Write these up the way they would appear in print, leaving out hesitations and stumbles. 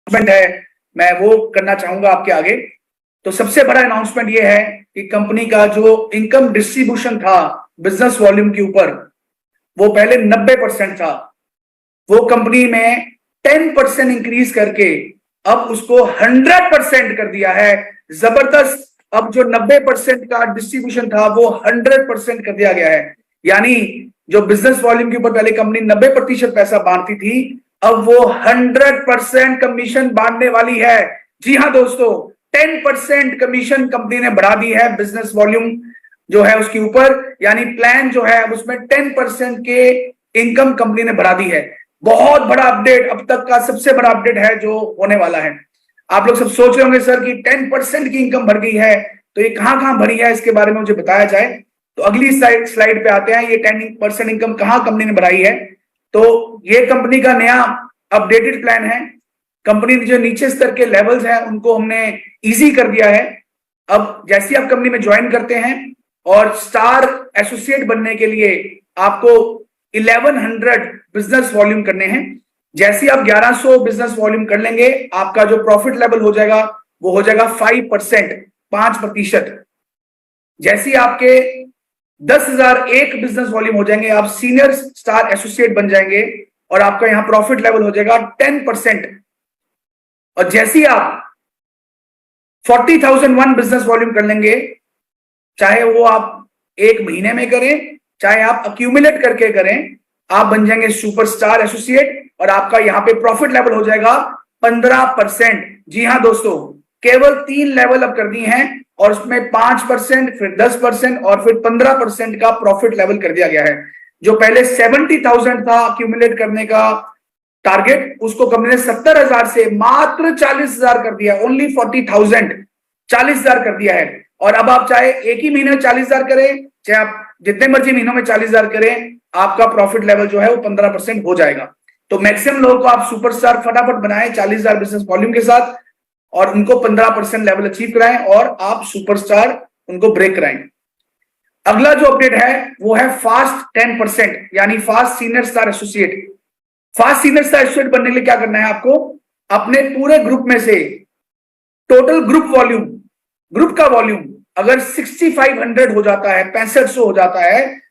Announcement है, मैं वो करना चाहूंगा आपके आगे। तो सबसे बड़ा अनाउंसमेंट ये है कि कंपनी का जो इनकम डिस्ट्रीब्यूशन था बिजनेस वॉल्यूम के ऊपर, वो पहले 90% था, वो कंपनी में 10% इंक्रीज करके अब उसको 100% कर दिया है। जबरदस्त। अब जो 90% का डिस्ट्रीब्यूशन था वो 100% कर दिया गया है। यानी जो बिजनेस वॉल्यूम के ऊपर पहले कंपनी 90% पैसा बांटती थी, अब वो 100% कमीशन बांटने वाली है। जी हाँ दोस्तों, 10% कमीशन कंपनी ने बढ़ा दी है बिजनेस वॉल्यूम जो है उसके ऊपर। यानी प्लान जो है उसमें 10% के इनकम कंपनी ने बढ़ा दी है। बहुत बड़ा अपडेट, अब तक का सबसे बड़ा अपडेट है जो होने वाला है। आप लोग सब सोच रहे होंगे सर कि 10% की इनकम बढ़ गई है, तो ये कहां कहां बढ़ी है, इसके बारे में मुझे बताया जाए। तो अगली स्लाइड पे आते हैं, ये 10% इनकम कहां कंपनी ने बढ़ाई है। तो ये कंपनी का नया अपडेटेड प्लान है। कंपनी जो नीचे स्तर के लेवल्स हैं उनको हमने इजी कर दिया है। अब जैसे आप कंपनी में ज्वाइन करते हैं और स्टार एसोसिएट बनने के लिए आपको 1100 बिजनेस वॉल्यूम करने हैं। जैसे आप 1100 बिजनेस वॉल्यूम कर लेंगे, आपका जो प्रॉफिट लेवल हो जाएगा वो हो जाएगा 5%, 5%। जैसे आपके 10,001 बिजनेस वॉल्यूम हो जाएंगे, आप सीनियर स्टार एसोसिएट बन जाएंगे और आपका यहां प्रॉफिट लेवल हो जाएगा 10%। और जैसे आप 40,001 बिजनेस वॉल्यूम कर लेंगे, चाहे वो आप एक महीने में करें चाहे आप अक्यूमुलेट करके करें, आप बन जाएंगे सुपरस्टार एसोसिएट और आपका यहां पे प्रॉफिट लेवल हो जाएगा 15%। जी हां दोस्तों, केवल 3 लेवल अब कर दिए हैं और उसमें 5%, फिर 10% और फिर 15% का प्रॉफिट लेवल कर दिया गया है। जो पहले 70,000 था अक्यूमुलेट करने का टारगेट, उसको कंपनी ने 70,000 से मात्र 40,000 कर दिया। ओनली 40,000, 40,000 कर दिया है। और अब आप चाहे एक ही महीने में 40,000 करें, चाहे आप जितने मर्जी महीनों में 40,000 करें, आपका प्रॉफिट लेवल जो है वो 15% हो जाएगा। तो मैक्सिमम लोगों को आप सुपरस्टार फटाफट बनाएं 40,000 बिजनेस वॉल्यूम के साथ और उनको 15% लेवल अचीव कराएं और आप सुपरस्टार उनको ब्रेक कराएं। अगला जो अपडेट है वो है फास्ट 10%, यानी fast senior star associate. Fast senior star associate बनने के लिए क्या करना है आपको, अपने पूरे ग्रुप में से टोटल ग्रुप वॉल्यूम, ग्रुप का वॉल्यूम अगर 6500 हो जाता है, 6500 हो जाता है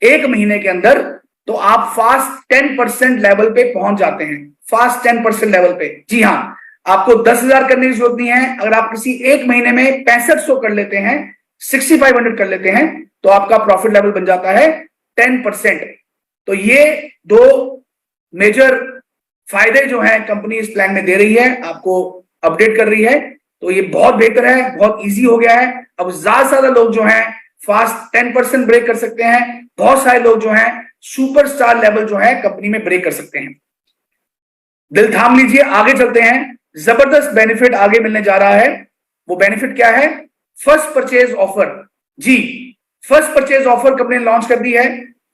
एक महीने के अंदर, तो आप फास्ट 10% लेवल पे पहुंच जाते हैं। फास्ट 10% लेवल पे। जी हां, आपको 10,000 करने की जरूरत नहीं है। अगर आप किसी एक महीने में 6500 कर लेते हैं, 6500 कर लेते हैं, तो आपका प्रॉफिट लेवल बन जाता है 10%। तो ये दो मेजर फायदे जो है कंपनी इस प्लान में दे रही है, आपको अपडेट कर रही है। तो ये बहुत बेहतर है, बहुत इजी हो गया है। अब ज्यादा से ज्यादा लोग जो हैं फास्ट 10% ब्रेक कर सकते हैं। बहुत सारे लोग जो हैं सुपरस्टार लेवल जो है कंपनी में ब्रेक कर सकते हैं। दिल थाम लीजिए, आगे चलते हैं। जबरदस्त बेनिफिट आगे मिलने जा रहा है। वो बेनिफिट क्या है? First purchase offer. जी, फर्स्ट परचेज ऑफर कंपनी ने लॉन्च कर दी है।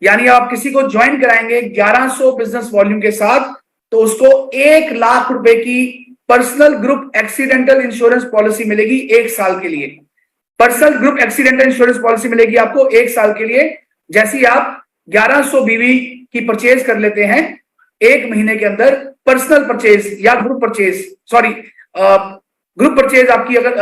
यानी आप किसी को ज्वाइन कराएंगे 1100 बिजनेस वॉल्यूम के साथ, तो उसको 1,00,000 रुपए की personal group accidental insurance policy मिलेगी 1 साल के लिए। Personal group accidental insurance policy मिलेगी आपको 1 साल के लिए। जैसे ही आप 1100 बीवी की परचेज कर लेते हैं एक महीने के अंदर, पर्सनल परचेज या group purchase, sorry group purchase आपकी अगर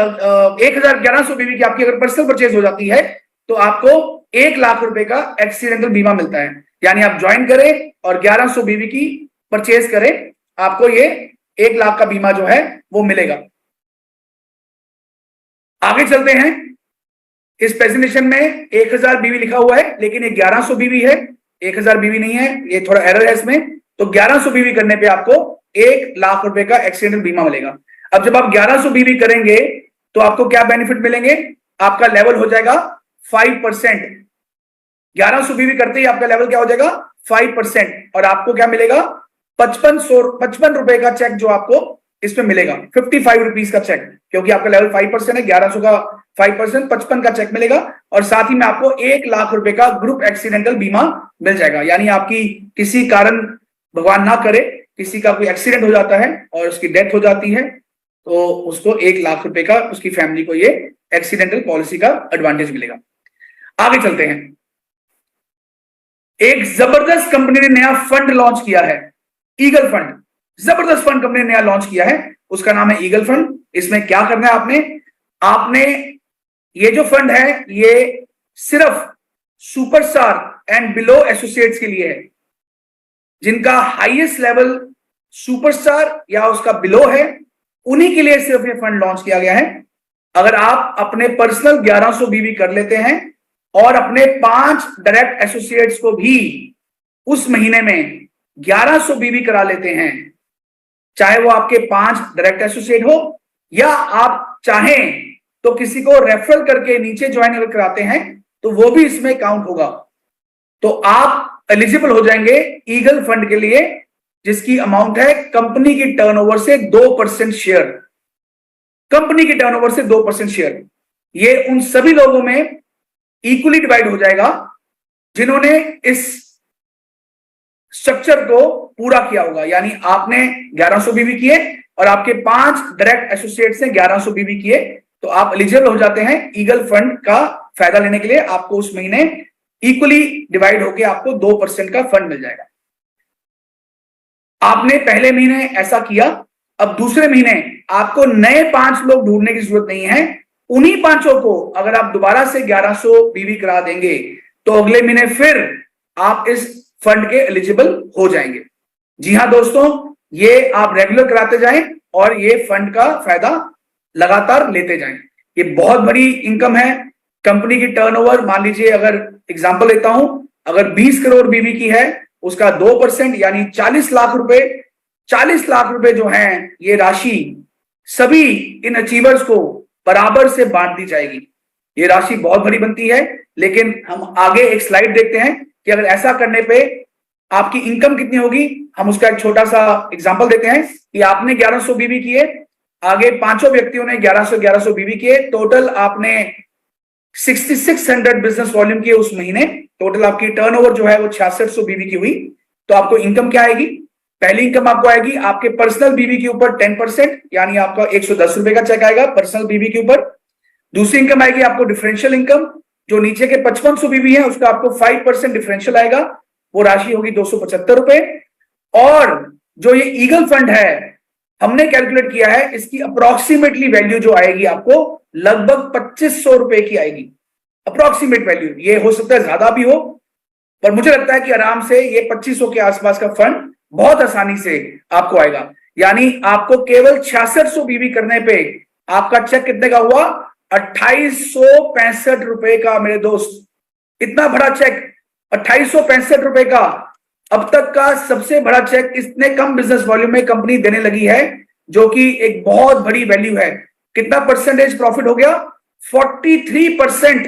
1100 बीवी की आपकी अगर पर्सनल परचेज हो जाती है, तो आपको 1,00,000 रुपए का एक्सीडेंटल बीमा मिलता है। यानी आप ज्वाइन करें और 1100 बीवी की परचेज करें, आपको ये 1,00,000 का बीमा जो है वो मिलेगा। आगे चलते हैं। इस प्रेजेंटेशन में 1,000 बीवी लिखा हुआ है, लेकिन ये 1100 बीवी है, 1,000 बीवी नहीं है, ये थोड़ा एरर है इसमें। तो 1100 बीवी करने पे आपको 1,00,000 रुपए का एक्सीडेंटल बीमा मिलेगा। अब जब आप 1100 बीवी करेंगे तो आपको क्या बेनिफिट मिलेंगे? आपका लेवल हो जाएगा 5%। 1100 बीवी करते ही आपका लेवल क्या हो जाएगा? 5%। और आपको क्या मिलेगा? 55 रुपए का चेक जो आपको इसमें मिलेगा, 55 रुपीज का चेक, क्योंकि आपका लेवल 5% है। 1100 का 5%, 55 का चेक मिलेगा। और साथ ही में आपको 1,00,000 रुपए का ग्रुप एक्सीडेंटल बीमा मिल जाएगा। यानी आपकी किसी कारण, भगवान ना करे, किसी का कोई एक्सीडेंट हो जाता है और उसकी डेथ हो जाती है, तो उसको 1,00,000 रुपए का, उसकी फैमिली को ये एक्सीडेंटल पॉलिसी का एडवांटेज मिलेगा। आगे चलते हैं। एक जबरदस्त कंपनी ने नया फंड लॉन्च किया है, ईगल फंड। जबरदस्त फंड कंपनी ने नया लॉन्च किया है, उसका नाम है ईगल फंड। इसमें क्या करना है आपने, आपने ये जो फंड है ये सिर्फ सुपरस्टार एंड बिलो एसोसिएट्स के लिए है, जिनका हाईएस्ट लेवल सुपरस्टार या उसका बिलो है, उन्हीं के लिए सिर्फ ये फंड लॉन्च किया गया है। अगर आप अपने पर्सनल 1100 बीवी कर लेते हैं और अपने 5 डायरेक्ट एसोसिएट्स को भी उस महीने में 1100 बीवी करा लेते हैं, चाहे वो आपके 5 डायरेक्ट एसोसिएट हो या आप चाहें तो किसी को रेफरल करके नीचे ज्वाइन अगर कराते हैं तो वो भी इसमें काउंट होगा, तो आप एलिजिबल हो जाएंगे ईगल फंड के लिए, जिसकी अमाउंट है कंपनी की टर्नओवर से 2% शेयर। कंपनी की टर्नओवर से 2% शेयर ये उन सभी लोगों में इक्वली डिवाइड हो जाएगा जिन्होंने इस स्ट्रक्चर को पूरा किया होगा। यानी आपने 1100 बीवी किए और आपके 5 डायरेक्ट एसोसिएट्स ने 1100 बीवी किए, तो आप एलिजिबल हो जाते हैं ईगल फंड का फायदा लेने के लिए। आपको उस महीने इक्वली डिवाइड होकर आपको 2% का फंड मिल जाएगा। आपने पहले महीने ऐसा किया, अब दूसरे महीने आपको नए 5 लोग ढूंढने की जरूरत नहीं है, उन्हीं 5 को अगर आप दोबारा से 1100 बीवी करा देंगे तो अगले महीने फिर आप इस फंड के एलिजिबल हो जाएंगे। जी हां दोस्तों, ये आप रेगुलर कराते जाएं और ये फंड का फायदा लगातार लेते जाएं। ये बहुत बड़ी इनकम है। कंपनी की टर्नओवर मान लीजिए, अगर एग्जांपल लेता हूं, अगर 20 करोड़ बीवी की है, उसका 2% यानी 40 लाख रुपए, 40 लाख रुपए जो हैं ये राशि सभी इन अचीवर्स को बराबर से बांट दी जाएगी। ये राशि बहुत बड़ी बनती है, लेकिन हम आगे एक स्लाइड देखते हैं कि अगर ऐसा करने पे आपकी इनकम कितनी होगी। हम उसका एक छोटा सा एग्जांपल देते हैं कि आपने 1100 बीवी किए, आगे 5 व्यक्तियों ने 1100 बीवी किए, टोटल आपने 6600 बिजनेस वॉल्यूम किए उस महीने, टोटल आपकी टर्नओवर जो है वो 6600 बीवी की हुई। तो आपको इनकम क्या आएगी, पहली इनकम आपको आएगी आपके पर्सनल बीवी के ऊपर 10%, यानी आपका 110 रुपए का चेक आएगा पर्सनल बीवी के ऊपर। दूसरी इनकम आएगी आपको डिफरेंशियल इनकम, जो नीचे के 5500 बीवी है उसका आपको 5% डिफरेंशियल आएगा, वो राशि होगी 275 रुपए। और जो ये ईगल फंड है हमने कैलकुलेट किया है, इसकी अप्रोक्सीमेटली वैल्यू जो आएगी आपको लगभग 2500 रुपए की आएगी, अप्रोक्सीमेट वैल्यू। ये हो सकता है ज्यादा भी हो, पर मुझे लगता है कि आराम से ये 2500 के आसपास का फंड बहुत आसानी से आपको आएगा। यानी आपको केवल 6600 बीवी करने पे आपका चेक कितने का हुआ, 2865 रुपए का। मेरे दोस्त, इतना बड़ा चेक 2865 रुपए का, अब तक का सबसे बड़ा चेक इतने कम बिजनेस वॉल्यूम में कंपनी देने लगी है, जो कि एक बहुत बड़ी वैल्यू है। कितना परसेंटेज प्रॉफिट हो गया, 43%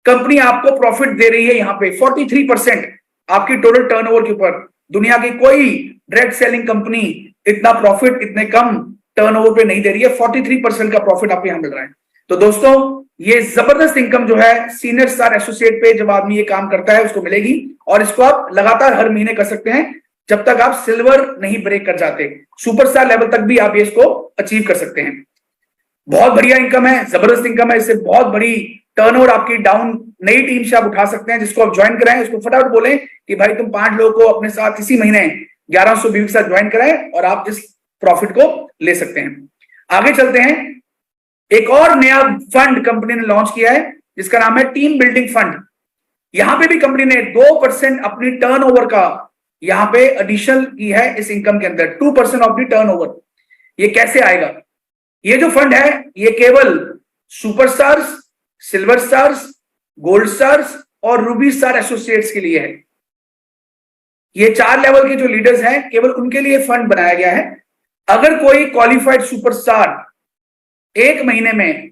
कंपनी आपको प्रॉफिट दे रही है। यहां पे 43% आपकी टोटल टर्नओवर के ऊपर। दुनिया की कोई डायरेक्ट सेलिंग कंपनी इतना प्रॉफिट इतने कम टर्नओवर पे नहीं दे रही है। 43% का प्रॉफिट आपको यहां मिल रहा है। तो दोस्तों, ये जबरदस्त इनकम जो है सीनियर स्टार एसोसिएट पे जब आदमी ये काम करता है उसको मिलेगी, और इसको आप लगातार हर महीने कर सकते हैं जब तक आप सिल्वर नहीं ब्रेक कर जाते। सुपरस्टार लेवल तक भी आप इसको अचीव कर सकते हैं। बहुत बढ़िया इनकम है, जबरदस्त इनकम है। इससे बहुत बड़ी टर्नओवर आपकी डाउन नई टीम से आप उठा सकते हैं। जिसको आप ज्वाइन कराएं उसको फटाफट बोलें कि भाई तुम 5 लोगों को अपने साथ इसी महीने 1100 बीवी के साथ ज्वाइन कराएं और आप इस प्रॉफिट को ले सकते हैं। आगे चलते हैं। एक और नया फंड कंपनी ने लॉन्च किया है जिसका नाम है टीम बिल्डिंग फंड। यहां पे भी कंपनी ने 2% अपनी टर्नओवर का यहां पे एडिशन की है इस इनकम के अंदर, 2% ऑफ द टर्नओवर। ये कैसे आएगा, ये जो फंड है ये केवल superstars, silver stars, gold stars और रूबी स्टार एसोसिएट्स के लिए है। ये 4 लेवल के जो लीडर्स हैं केवल उनके लिए फंड बनाया गया है। अगर कोई क्वालिफाइड सुपरस्टार एक महीने में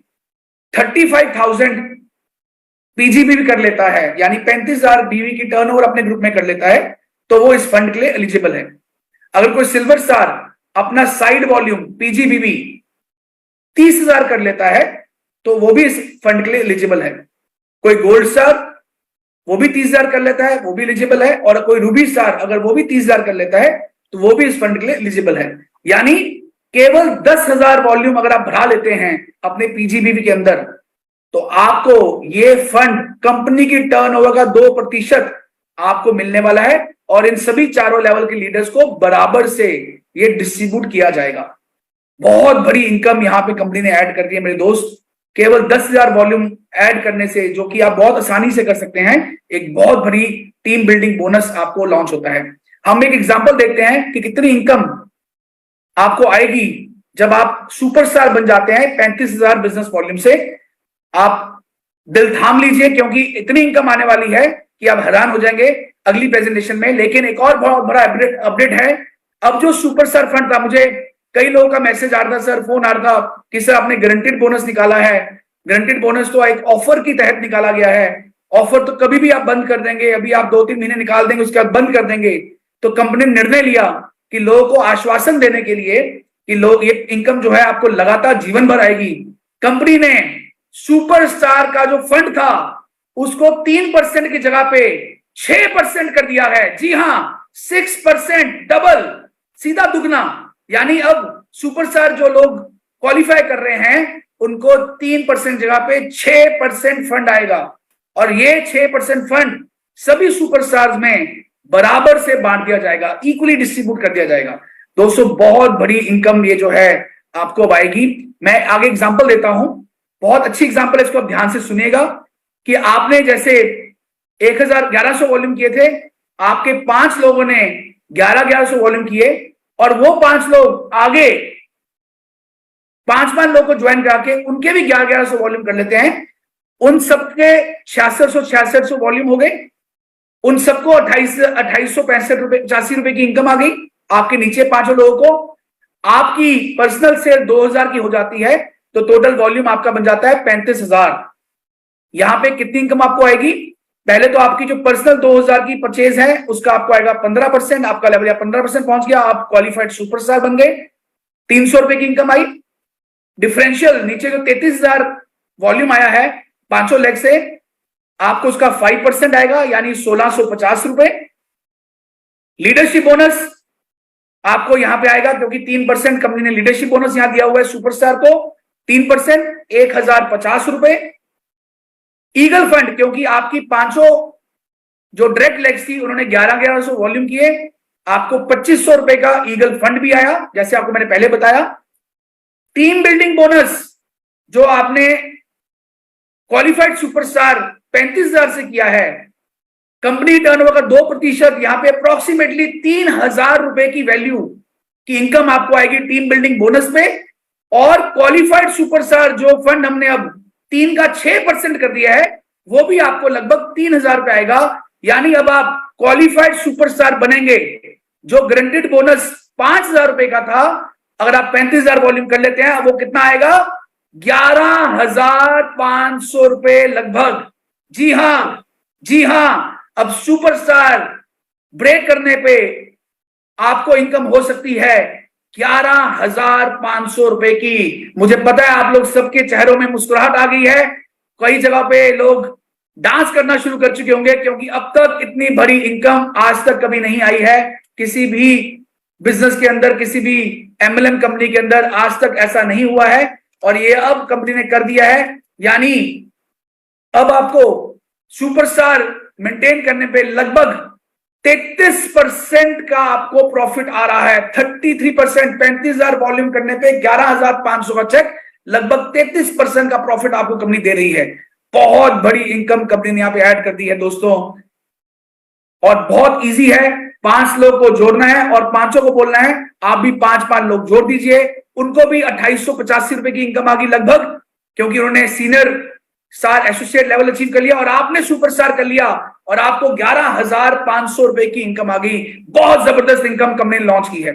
35,000 पीजीबी भी कर लेता है, यानी 35,000 बीवी की टर्नओवर अपने ग्रुप में कर लेता है, तो वो इस फंड के लिए एलिजिबल है। अगर कोई सिल्वर स्टार अपना साइड वॉल्यूम पीजीबीवी 30,000 कर लेता है तो वो भी इस फंड के लिए एलिजिबल है। कोई गोल्ड स्टार वो भी 30,000 कर लेता है, वो भी एलिजिबल है। और कोई रूबी स्टार अगर वो भी 30,000 कर लेता है तो वो भी इस फंड के लिए एलिजिबल है। यानी केवल 10,000 वॉल्यूम अगर आप भरा लेते हैं अपने पीजीबीवी के अंदर, तो आपको ये फंड कंपनी की टर्नओवर का 2% आपको मिलने वाला है। और इन सभी चारों लेवल के लीडर्स को बराबर से ये डिस्ट्रीब्यूट किया जाएगा। बहुत बड़ी इनकम यहाँ पे कंपनी ने ऐड कर दी है मेरे दोस्त, केवल 10,000 वॉल्यूम ऐड करने से, जो कि आप बहुत आसानी से कर सकते हैं। एक बहुत बड़ी टीम बिल्डिंग बोनस आपको लॉन्च होता है। हम एक एग्जांपल देखते हैं कि कितनी इनकम आपको आएगी जब आप सुपरस्टार बन जाते हैं 35,000 बिजनेस वॉल्यूम से। आप दिल थाम लीजिए, क्योंकि इतनी इनकम आने वाली है कि आप हैरान हो जाएंगे अगली प्रेजेंटेशन में। लेकिन एक और बहुत बड़ा अपडेट है। अब जो सुपरस्टार फंड था, मुझे कई लोगों का मैसेज आ रहा था, सर फोन आ रहा था कि सर आपने गारंटीड बोनस निकाला है। गारंटीड बोनस तो एक ऑफर की तहत निकाला गया है। ऑफर तो कभी भी आप बंद कर देंगे, अभी आप 2-3 महीने निकाल देंगे, उसके बाद बंद कर देंगे। तो कंपनी ने निर्णय लिया कि लोगों को आश्वासन देने के लिए कि लोग ये इनकम जो है आपको लगातार जीवन भर आएगी। कंपनी ने सुपरस्टार का जो फंड था उसको 3% की जगह पे 6% कर दिया है। जी हां, 6%, डबल, सीधा दुगना। यानी अब सुपरस्टार जो लोग क्वालिफाई कर रहे हैं उनको 3% जगह पे 6% फंड आएगा, और ये 6% फंड सभी सुपरस्टार्स में बराबर से बांट दिया जाएगा, इक्वली डिस्ट्रीब्यूट कर दिया जाएगा। दोस्तों बहुत बड़ी इनकम ये जो है आपको आएगी। मैं आगे एग्जांपल देता हूं, बहुत अच्छी एग्जांपल है, इसको आप ध्यान से सुनिएगा। कि आपने जैसे 1100 वॉल्यूम किए थे, आपके 5 लोगों ने 1100 वॉल्यूम किए, और वो 5 लोग आगे 5 लोग को ज्वाइन करा के उनके भी 1100 वॉल्यूम कर लेते हैं। उन सबके 6666 वॉल्यूम हो गए। उन सबको 2865 रुपए 85 रुपए की इनकम आ गई। आपके नीचे 5 लोगों को आपकी पर्सनल सेल 2000 की हो जाती है, तो टोटल वॉल्यूम आपका बन जाता है 35,000। यहां पे कितनी इनकम आपको आएगी? पहले तो आपकी जो पर्सनल 2000 की परचेज है उसका आपको आएगा 15%, आपका लेवल या 15% पहुंच गया, आप क्वालिफाइड सुपरस्टार बन गए। 300 रुपए की इनकम आई। डिफरेंशियल नीचे जो 33,000 वॉल्यूम आया है 500 लेग से, आपको उसका 5% आएगा, यानी 1650 रुपए। लीडरशिप बोनस आपको यहां पे आएगा, क्योंकि 3% कंपनी ने लीडरशिप बोनस यहां दिया हुआ है सुपरस्टार को। 3% 1050 रुपए। ईगल फंड, क्योंकि आपकी 500 जो डायरेक्ट लेग्स थी उन्होंने 1100 वॉल्यूम किए, आपको 2500 रुपए का ईगल फंड भी आया, जैसे आपको मैंने पहले बताया। टीम बिल्डिंग बोनस जो आपने क्वालिफाइड सुपरस्टार 35,000 से किया है, कंपनी टर्नओवर का 2%, यहां पे अप्रोक्सीमेटली 3,000 रुपए की वैल्यू की इनकम आपको आएगी टीम बिल्डिंग बोनस पे। और क्वालिफाइड सुपरस्टार जो फंड हमने अब 3 का 6% कर दिया है, वो भी आपको लगभग 3,000 रुपए आएगा। यानी अब आप क्वालिफाइड सुपरस्टार बनेंगे। जो गारंटीड बोनस 5,000 रुपए का था, अगर आप 35,000 वॉल्यूम कर लेते हैं, वो कितना आएगा? 11,500 रुपए लगभग। जी हां, जी हां, अब सुपरस्टार ब्रेक करने पे आपको इनकम हो सकती है 11,500 रुपए की। मुझे पता है आप लोग सबके चेहरों में मुस्कुराहट आ गई है, कई जगह पे लोग डांस करना शुरू कर चुके होंगे, क्योंकि अब तक इतनी बड़ी इनकम आज तक कभी नहीं आई है किसी भी बिजनेस के अंदर, किसी भी एमएलएम कंपनी के अंदर आज तक ऐसा नहीं हुआ है, और ये अब कंपनी ने कर दिया है। यानी अब आपको सुपरस्टार मेंटेन करने पे लगभग 33% का आपको प्रॉफिट आ रहा है। 33%, 35,000 वॉल्यूम करने पे 11,500 का चेक, लगभग 33% का प्रॉफिट आपको कंपनी दे रही है। बहुत बड़ी इनकम कंपनी ने यहां पे ऐड कर दी है दोस्तों, और बहुत इजी है। 5 लोग को जोड़ना है और 500 को बोलना है आप भी 5 लोग जोड़ दीजिए। उनको भी 2885 रुपए की इनकम आ गई लगभग, क्योंकि उन्होंने senior star associate level achieve कर लिया और आपने सुपरस्टार कर लिया, और आपको 11,500 रुपए की इनकम आ गई। बहुत जबरदस्त इनकम कंपनी ने लॉन्च की है।